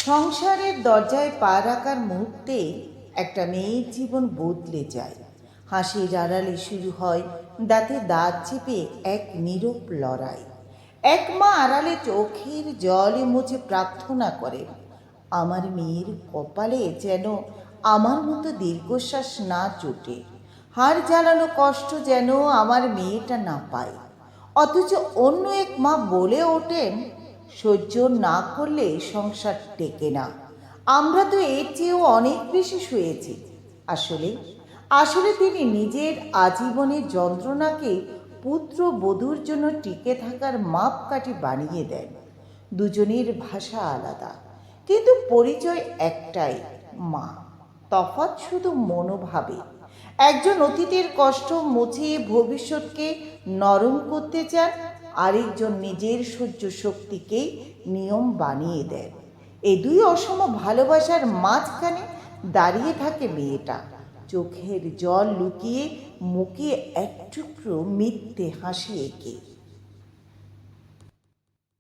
সংসারের দরজায় পা রাখার মুহূর্তে একটা মেয়ের জীবন বদলে যায়। হাসির আড়ালে শুরু হয় দাঁতে দাঁত চেপে এক নীরব লড়াই। এক মা আড়ালে চোখের জলে মুছে প্রার্থনা করেন, আমার মেয়ের কপালে যেন আমার মতো দীর্ঘশ্বাস না জোটে, হাড় জ্বালানো কষ্ট যেন আমার মেয়েটা না পায়। অথচ অন্য এক মা বলে ওঠেন, সহ্য না করলে সংসার টেকে না, আমরা তো এর চেয়েও অনেক বেশি শুয়েছি। আসলে আসলে তিনি নিজের আজীবনের যন্ত্রণাকে পুত্র বধূর জন্য টিকে থাকার মাপকাঠি বানিয়ে দেন। দুজনের ভাষা আলাদা, কিন্তু পরিচয় একটাই, মা। তফাৎ শুধু মনোভাবে। একজন অতীতের কষ্ট মুছে ভবিষ্যৎকে নরম করতে চান, আরেকজন নিজের সহ্য শক্তিকেই নিয়ম বানিয়ে দেন। এই দুই অসম ভালোবাসার মাঝখানে দাঁড়িয়ে থাকে মেয়েটা, চোখের জল লুকিয়ে মুখে এক টুকরো মিথ্যে হাসি এঁকে।